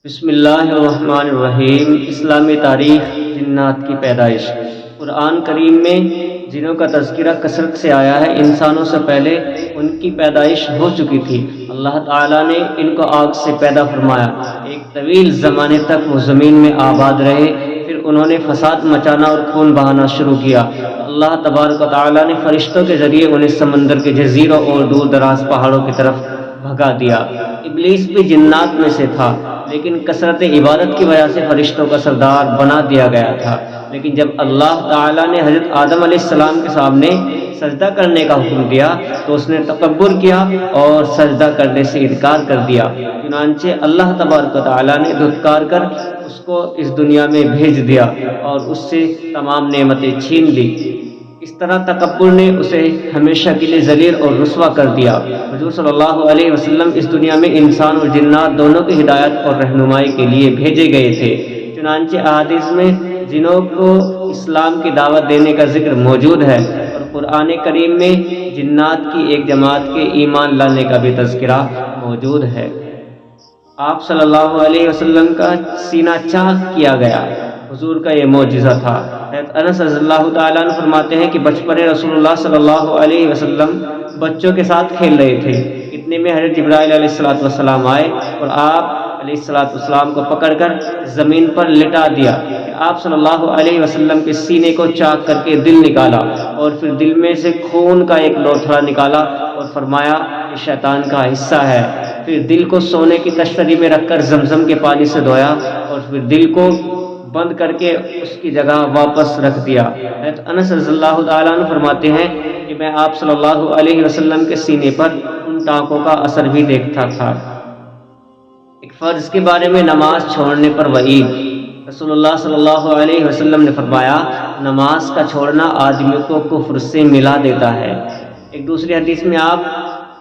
بسم اللہ الرحمن الرحیم۔ اسلامی تاریخ جنات کی پیدائش۔ قرآن کریم میں جنوں کا تذکرہ کثرت سے آیا ہے۔ انسانوں سے پہلے ان کی پیدائش ہو چکی تھی۔ اللہ تعالیٰ نے ان کو آگ سے پیدا فرمایا۔ ایک طویل زمانے تک وہ زمین میں آباد رہے، پھر انہوں نے فساد مچانا اور خون بہانا شروع کیا۔ اللہ تبارک و تعالیٰ نے فرشتوں کے ذریعے انہیں سمندر کے جزیروں اور دور دراز پہاڑوں کی طرف بھگا دیا۔ ابلیس بھی جنات میں سے تھا، لیکن کثرت عبادت کی وجہ سے فرشتوں کا سردار بنا دیا گیا تھا۔ لیکن جب اللہ تعالیٰ نے حضرت آدم علیہ السلام کے سامنے سجدہ کرنے کا حکم دیا تو اس نے تکبر کیا اور سجدہ کرنے سے انکار کر دیا۔ چنانچہ اللہ تبارک و تعالیٰ نے دھتکار کر اس کو اس دنیا میں بھیج دیا اور اس سے تمام نعمتیں چھین لی۔ اس طرح تکبر نے اسے ہمیشہ کے لیے ذلیل اور رسوا کر دیا۔ حضور صلی اللہ علیہ وسلم اس دنیا میں انسان اور جنات دونوں کی ہدایت اور رہنمائی کے لیے بھیجے گئے تھے۔ چنانچہ احادیث میں جنوں کو اسلام کی دعوت دینے کا ذکر موجود ہے، اور قرآن کریم میں جنات کی ایک جماعت کے ایمان لانے کا بھی تذکرہ موجود ہے۔ آپ صلی اللہ علیہ وسلم کا سینہ چاک کیا گیا، حضور کا یہ معجزہ تھا۔ حضرت انس رضی اللہ تعالیٰ عنہ فرماتے ہیں کہ بچپن رسول اللہ صلی اللہ علیہ وسلم بچوں کے ساتھ کھیل رہے تھے، اتنے میں حضرت جبرائیل علیہ السلام آئے اور آپ علیہ السلام کو پکڑ کر زمین پر لٹا دیا۔ کہ آپ صلی اللہ علیہ وسلم کے سینے کو چاک کر کے دل نکالا، اور پھر دل میں سے خون کا ایک لوتھڑا نکالا اور فرمایا یہ شیطان کا حصہ ہے۔ پھر دل کو سونے کی تشتری میں رکھ کر زمزم کے پانی سے دھویا، اور پھر دل کو بند کر کے اس کی جگہ واپس رکھ دیا۔ حضرت انس رضی اللہ تعالیٰ عنہ فرماتے ہیں کہ میں آپ صلی اللہ علیہ وسلم کے سینے پر ان ٹانکوں کا اثر بھی دیکھتا تھا۔ ایک فرض کے بارے میں نماز چھوڑنے پر وعید۔ رسول اللہ صلی اللہ علیہ وسلم نے فرمایا نماز کا چھوڑنا آدمی کو کفر سے ملا دیتا ہے۔ ایک دوسری حدیث میں آپ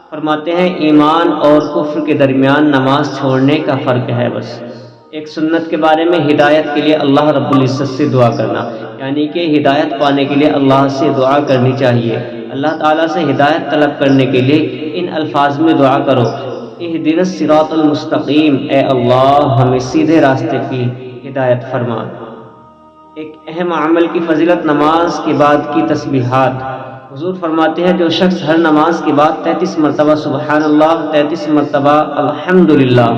فرماتے ہیں ایمان اور کفر کے درمیان نماز چھوڑنے کا فرق ہے بس۔ ایک سنت کے بارے میں ہدایت کے لیے اللہ رب العزت سے دعا کرنا، یعنی کہ ہدایت پانے کے لیے اللہ سے دعا کرنی چاہیے۔ اللہ تعالیٰ سے ہدایت طلب کرنے کے لیے ان الفاظ میں دعا کرو، اہدنا الصراط المستقیم، اے اللہ ہمیں سیدھے راستے کی ہدایت فرما۔ ایک اہم عمل کی فضیلت نماز کے بعد کی تسبیحات۔ حضور فرماتے ہیں جو شخص ہر نماز کے بعد 33 مرتبہ سبحان اللہ، 33 مرتبہ الحمدللہ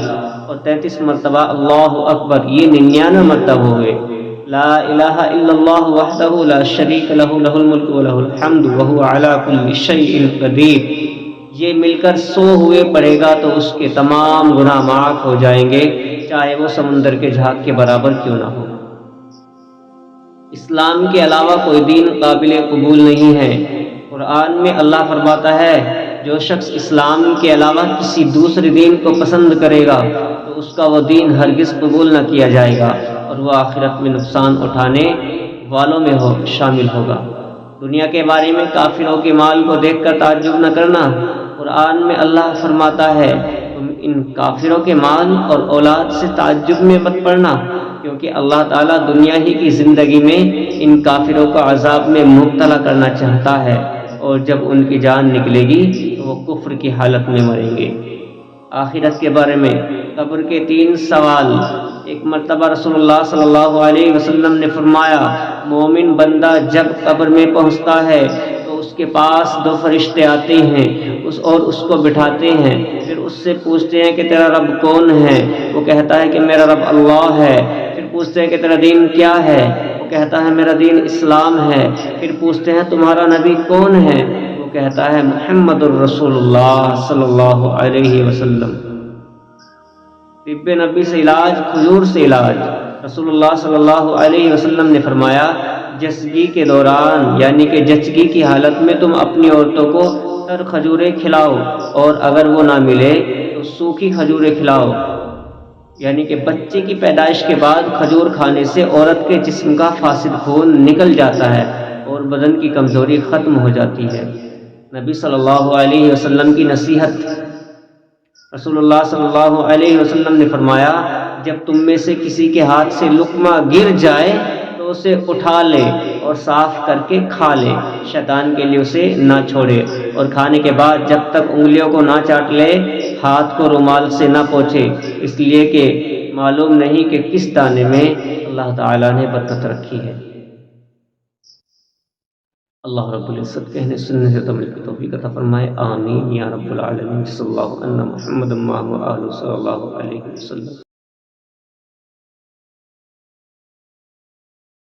اور 33 مرتبہ اللہ اکبر، یہ 99 مرتبہ ہوئے، لا الہ الا اللہ وحدہ لا شریک لہ لہ الملک ولہ الحمد وہو علی کل شیء قدیر، یہ مل کر 100 ہوئے پڑے گا تو اس کے تمام گناہ معاف ہو جائیں گے، چاہے وہ سمندر کے جھاگ کے برابر کیوں نہ ہو۔ اسلام کے علاوہ کوئی دین قابل قبول نہیں ہے۔ قرآن میں اللہ فرماتا ہے جو شخص اسلام کے علاوہ کسی دوسرے دین کو پسند کرے گا تو اس کا وہ دین ہرگز قبول نہ کیا جائے گا، اور وہ آخرت میں نقصان اٹھانے والوں میں شامل ہوگا۔ دنیا کے بارے میں کافروں کے مال کو دیکھ کر تعجب نہ کرنا۔ قرآن میں اللہ فرماتا ہے تم ان کافروں کے مال اور اولاد سے تعجب میں مت پڑنا، کیونکہ اللہ تعالیٰ دنیا ہی کی زندگی میں ان کافروں کو عذاب میں مبتلا کرنا چاہتا ہے، اور جب ان کی جان نکلے گی تو وہ کفر کی حالت میں مریں گے۔ آخرت کے بارے میں قبر کے 3 سوال۔ ایک مرتبہ رسول اللہ صلی اللہ علیہ وسلم نے فرمایا مومن بندہ جب قبر میں پہنچتا ہے تو اس کے پاس 2 فرشتے آتے ہیں اور اس کو بٹھاتے ہیں، پھر اس سے پوچھتے ہیں کہ تیرا رب کون ہے؟ وہ کہتا ہے کہ میرا رب اللہ ہے۔ پھر پوچھتے ہیں کہ تیرا دین کیا ہے؟ وہ کہتا ہے میرا دین اسلام ہے۔ پھر پوچھتے ہیں تمہارا نبی کون ہے؟ وہ کہتا ہے محمد الرسول اللہ صلی اللہ علیہ وسلم۔ طب نبی سے علاج، کھجور سے علاج۔ رسول اللہ صلی اللہ علیہ وسلم نے فرمایا جچگی کے دوران یعنی کہ جچگی کی حالت میں تم اپنی عورتوں کو تر کھجوریں کھلاؤ، اور اگر وہ نہ ملے تو سوکھی کھجوریں کھلاؤ، یعنی کہ بچے کی پیدائش کے بعد کھجور کھانے سے عورت کے جسم کا فاسد خون نکل جاتا ہے اور بدن کی کمزوری ختم ہو جاتی ہے۔ نبی صلی اللہ علیہ وسلم کی نصیحت۔ رسول اللہ صلی اللہ علیہ وسلم نے فرمایا جب تم میں سے کسی کے ہاتھ سے لقمہ گر جائے تو اسے اٹھا لے اور صاف کر کے کھا لے، شیطان کے لیے اسے نہ چھوڑے، اور کھانے کے بعد جب تک انگلیوں کو نہ چاٹ لے ہاتھ کو رومال سے نہ پوچھے، اس لیے کہ معلوم نہیں کہ کس دانے میں اللہ تعالیٰ نے برکت رکھی ہے۔ اللہ رب العزت کہنے سننے سے عمل کی توفیق عطا فرمائے، آمین یا رب العالمین۔ صلی اللہ علیہ محمد و آلہ صلی اللہ علیہ وسلم۔